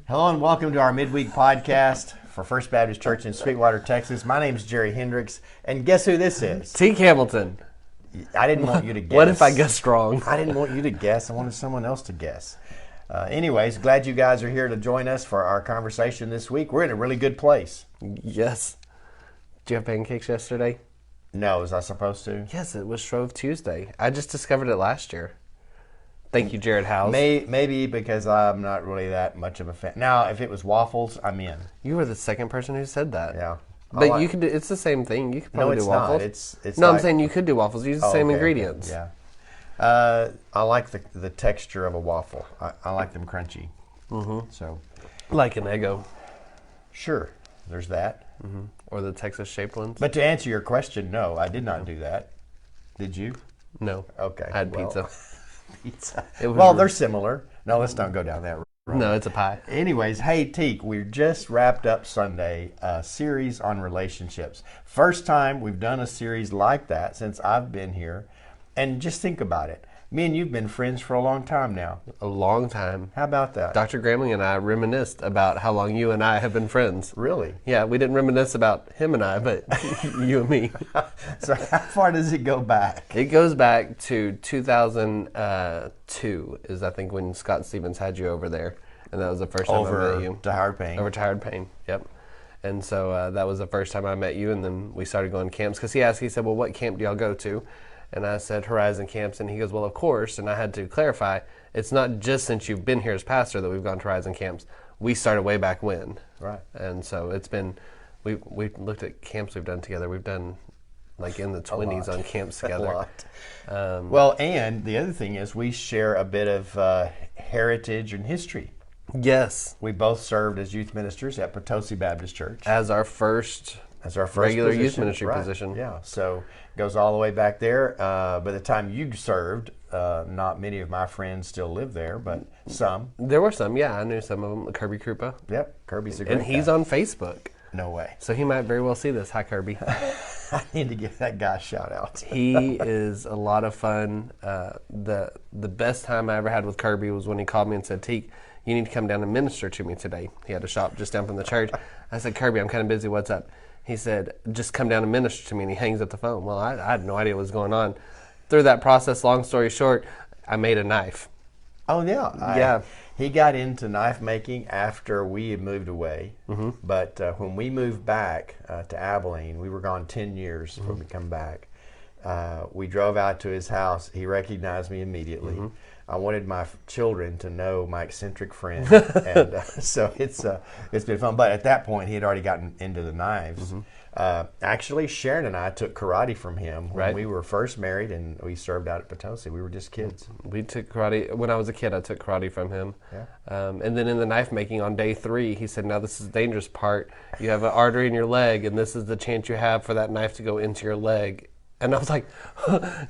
Hello and welcome to our Midweek podcast for First Baptist Church in Sweetwater, Texas. My name is Jerry Hendricks, and guess who this is? T. Hamilton. I didn't want you to guess. What if I guessed wrong? I didn't want you to guess. I wanted someone else to guess. Anyways, glad you guys are here to join us for our conversation this week. We're in a really good place. Yes. Did you have pancakes yesterday? No, was I supposed to? Yes, it was Shrove Tuesday. I just discovered it last year. Thank you, Jared Howes. Maybe because I'm not really that much of a fan. Now, if it was waffles, I'm in. You were the second person who said that. Yeah. But you could do, it's the same thing. You could probably do waffles. No, it's not. No, I'm saying you could do waffles. Use the same ingredients. Okay. Yeah. I like the texture of a waffle. I like them crunchy. Mm-hmm. So, like an Eggo. Sure, there's that. Mm-hmm. Or the Texas-shaped ones. But to answer your question, no, I did not do that. Did you? No. Okay. I had pizza. Pizza. Well, they're similar. No, let's not go down that road. No, it's a pie. Anyways, hey, Teek, we just wrapped up Sunday a series on relationships. First time we've done a series like that since I've been here. And just think about it. Me and you've been friends for a long time now. A long time. How about that? Dr. Gramling and I reminisced about how long you and I have been friends. Really? Yeah, we didn't reminisce about him and I, but you and me. So how far does it go back? It goes back to 2002 is, I think, when Scott Stevens had you over there. And that was the first time I met you. Over Tired Pain. Over Tired Pain, yep. And so that was the first time I met you, and then we started going to camps. Because he said, well, what camp do y'all go to? And I said, Horizon Camps. And he goes, well, of course. And I had to clarify, it's not just since you've been here as pastor that we've gone to Horizon Camps. We started way back when. Right. And so it's been, we've looked at camps we've done together. We've done like in the 20s on camps together. A lot. Well, and the other thing is we share a bit of heritage and history. Yes. We both served as youth ministers at Potosi Baptist Church. As our first regular position. Youth ministry Right. position. Yeah, so it goes all the way back there. By the time you served, not many of my friends still live there, but some. There were some, yeah. I knew some of them. Kirby Krupa. Yep, Kirby's a great And he's guy. on Facebook. No way. So he might very well see this. Hi, Kirby. I need to give that guy a shout out. He is a lot of fun. The best time I ever had with Kirby was when he called me and said, Teek, you need to come down and minister to me today. He had a shop just down from the church. I said, Kirby, I'm kind of busy. What's up? He said, just come down and minister to me, and he hangs up the phone. Well, I had no idea what was going on. Through that process, long story short, I made a knife. Oh, yeah. Yeah. He got into knife making after we had moved away. Mm-hmm. But when we moved back to Abilene, we were gone 10 years before we come back. We drove out to his house. He recognized me immediately. Mm-hmm. I wanted my children to know my eccentric friend, and so it's been fun. But at that point, he had already gotten into the knives. Mm-hmm. Actually, Sharon and I took karate from him when we were first married, and we served out at Potosi. We were just kids. We took karate when I was a kid. I took karate from him, yeah. And then in the knife making on day 3, he said, "Now this is the dangerous part. You have an artery in your leg, and this is the chance you have for that knife to go into your leg." And I was like,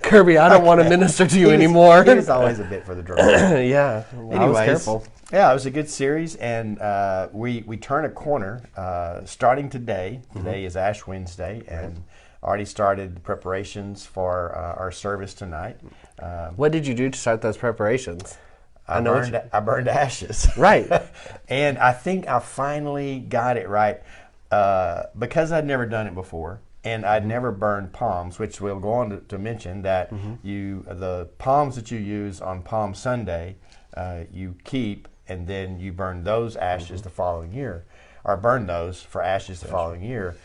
Kirby, I don't want to minister to you anymore. He was always a bit for the drama. Yeah. Anyways, I was careful. Yeah, it was a good series, and we turn a corner starting today. Today is Ash Wednesday, and already started preparations for our service tonight. What did you do to start those preparations? I burned ashes. Right. And I think I finally got it right because I'd never done it before. And I'd never burned palms, which we'll go on to mention that the palms that you use on Palm Sunday, you keep, and then you burn those ashes the following year, or burn those for ashes the following year.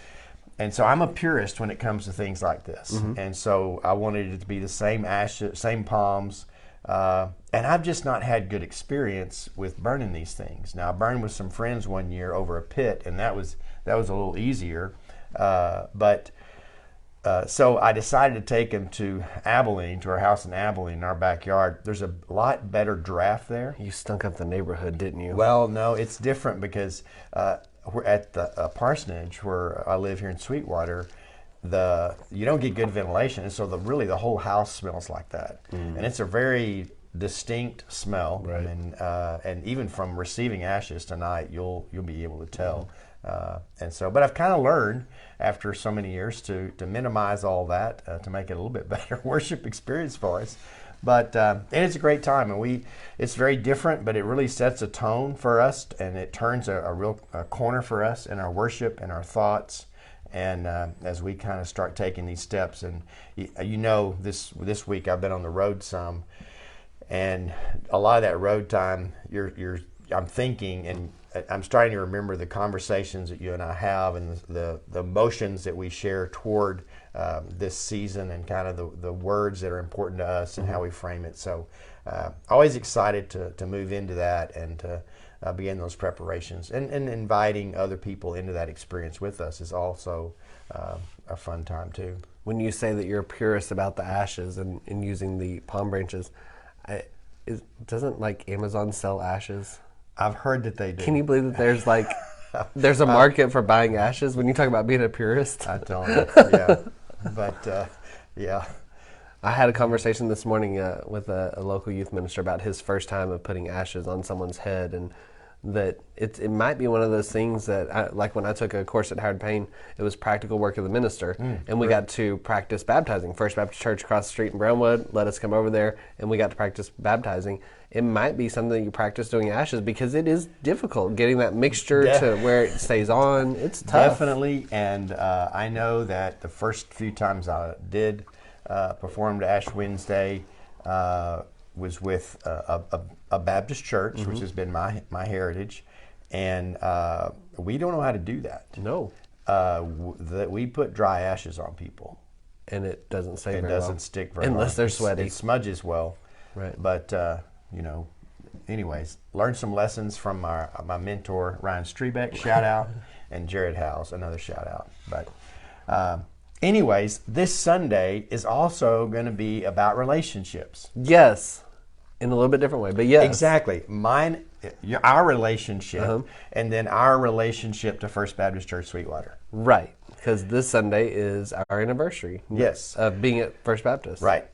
And so I'm a purist when it comes to things like this. And so I wanted it to be the same ashes, same palms, and I've just not had good experience with burning these things. Now I burned with some friends one year over a pit, and that was a little easier. So I decided to take him to Abilene, to our house in Abilene, in our backyard. There's a lot better draft there. You stunk up the neighborhood, didn't you? Well, no, it's different because we're at the parsonage where I live here in Sweetwater. You don't get good ventilation, and so really the whole house smells like that, and it's a very distinct smell. Right. And even from receiving ashes tonight, you'll be able to tell. But I've kind of learned after so many years to minimize all that, to make it a little bit better worship experience for us. But and it's a great time, and it's very different, but it really sets a tone for us, and it turns a real corner for us in our worship and our thoughts. And as we kind of start taking these steps, and this week I've been on the road some, and a lot of that road time, I'm thinking, and I'm starting to remember the conversations that you and I have, and the emotions that we share toward this season, and kind of the words that are important to us and how we frame it. So always excited to move into that and to begin those preparations, and inviting other people into that experience with us is also a fun time too. When you say that you're a purist about the ashes and using the palm branches, doesn't like Amazon sell ashes? I've heard that they do. Can you believe that there's a market for buying ashes when you talk about being a purist? I don't know. Yeah. But, yeah. I had a conversation this morning with a local youth minister about his first time of putting ashes on someone's head, and that it might be one of those things that, like when I took a course at Howard Payne, it was practical work of the minister, and we got to practice baptizing. First Baptist Church across the street in Brownwood let us come over there, and we got to practice baptizing. It might be something that you practice doing ashes, because it is difficult getting that mixture to where it stays on. It's tough. Definitely, and I know that the first few times I did performed Ash Wednesday was with a Baptist church, which has been my heritage, and we don't know how to do that. No. That we put dry ashes on people, and it doesn't stay it very doesn't well. stick very well unless they're sweaty. It smudges well, right? But anyways, learned some lessons from my mentor Ryan Strebeck, shout out, and Jared Howes, another shout out. But anyways, this Sunday is also going to be about relationships. Yes, in a little bit different way, but yes. Exactly. Our relationship, and then our relationship to First Baptist Church Sweetwater. Right, because this Sunday is our anniversary. Yes. Of being at First Baptist. Right.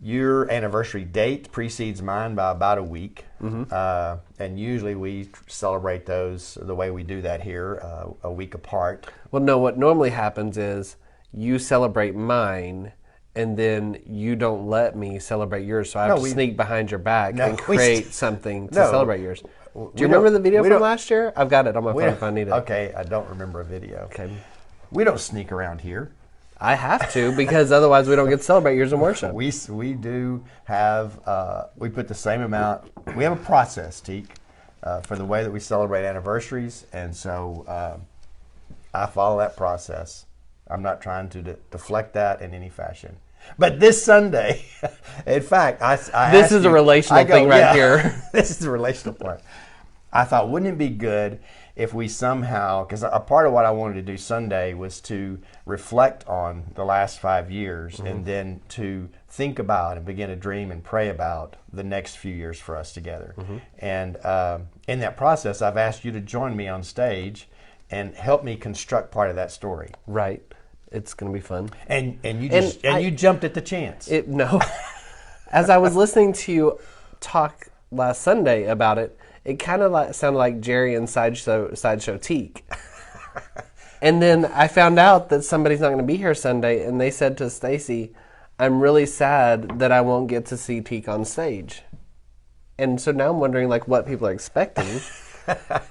Your anniversary date precedes mine by about a week, and usually we celebrate those the way we do that here, a week apart. Well, no, what normally happens is you celebrate mine, and then you don't let me celebrate yours, so I have to sneak behind your back and create something to celebrate yours. Do you remember the video from last year? I've got it on my phone if I need it. Okay, I don't remember a video. Okay. We don't sneak around here. I have to, because otherwise we don't get to celebrate yours in worship. We do have, we put the same amount, we have a process, Teak, for the way that we celebrate anniversaries, and so I follow that process. I'm not trying to deflect that in any fashion. But this Sunday, in fact, this is a relational thing right here. This is the relational part. I thought, wouldn't it be good if we somehow, because a part of what I wanted to do Sunday was to reflect on the last 5 years, and then to think about and begin to dream and pray about the next few years for us together. And in that process, I've asked you to join me on stage and help me construct part of that story. Right. It's going to be fun. And you jumped at the chance. No. As I was listening to you talk last Sunday about it, it kind of sounded like Jerry and Sideshow Teak. And then I found out that somebody's not going to be here Sunday, and they said to Stacy, I'm really sad that I won't get to see Teak on stage. And so now I'm wondering what people are expecting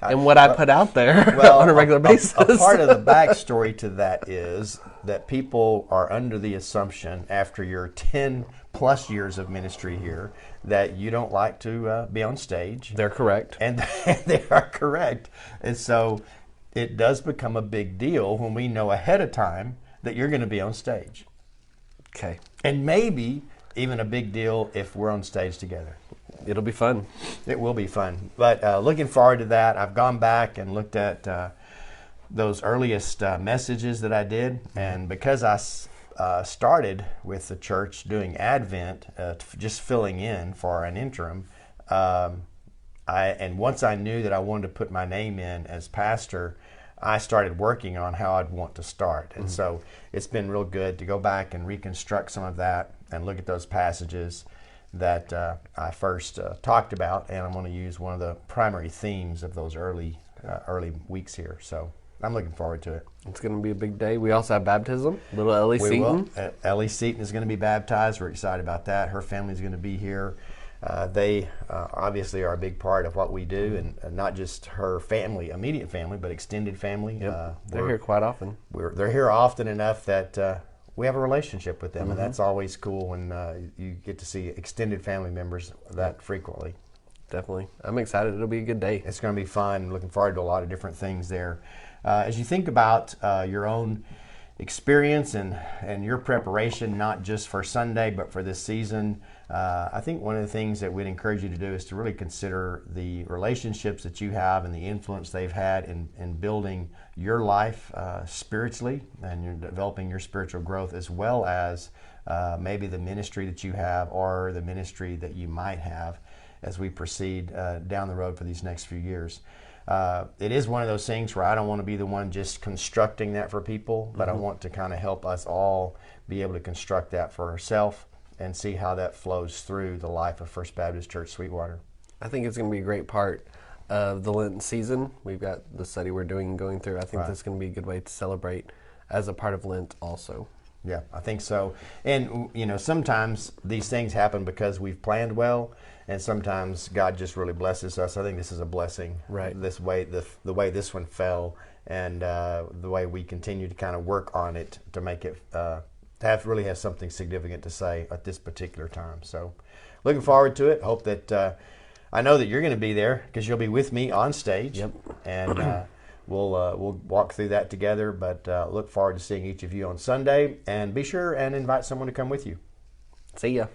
and what I put out there on a regular basis. A part of the backstory to that is that people are under the assumption, after your 10 plus years of ministry here, that you don't like to be on stage. They're correct. And they are correct. And so it does become a big deal when we know ahead of time that you're going to be on stage. Okay. And maybe even a big deal if we're on stage together. It'll be fun. It will be fun. But looking forward to that. I've gone back and looked at those earliest messages that I did. And because I started with the church doing Advent, just filling in for an interim, and once I knew that I wanted to put my name in as pastor, I started working on how I'd want to start. And so it's been real good to go back and reconstruct some of that and look at those passages that I first talked about, and I'm going to use one of the primary themes of those early weeks here. So I'm looking forward to it. It's going to be a big day. We also have baptism. Little Ellie We Seaton. will. Ellie Seaton is going to be baptized. We're excited about that. Her family's going to be here. They obviously are a big part of what we do, and not just her family, immediate family, but extended family. Yep. They're here quite often. They're here often enough that we have a relationship with them, and that's always cool when you get to see extended family members that frequently. Definitely. I'm excited. It'll be a good day. It's going to be fun. Looking forward to a lot of different things there. As you think about your own experience and your preparation, not just for Sunday, but for this season, I think one of the things that we'd encourage you to do is to really consider the relationships that you have and the influence they've had in building your life spiritually, and you're developing your spiritual growth, as well as maybe the ministry that you have or the ministry that you might have as we proceed down the road for these next few years. It is one of those things where I don't want to be the one just constructing that for people, but I want to kind of help us all be able to construct that for ourselves and see how that flows through the life of First Baptist Church Sweetwater. I think it's going to be a great part of the Lenten season. We've got the study we're doing and going through. I think that's going to be a good way to celebrate as a part of Lent also. Yeah, I think so. And, sometimes these things happen because we've planned well, and sometimes God just really blesses us. I think this is a blessing. Right. This way, the way this one fell, and the way we continue to kind of work on it to make it really have something significant to say at this particular time. So, looking forward to it. Hope that I know that you're going to be there because you'll be with me on stage. Yep. And we'll walk through that together. But look forward to seeing each of you on Sunday, and be sure and invite someone to come with you. See ya.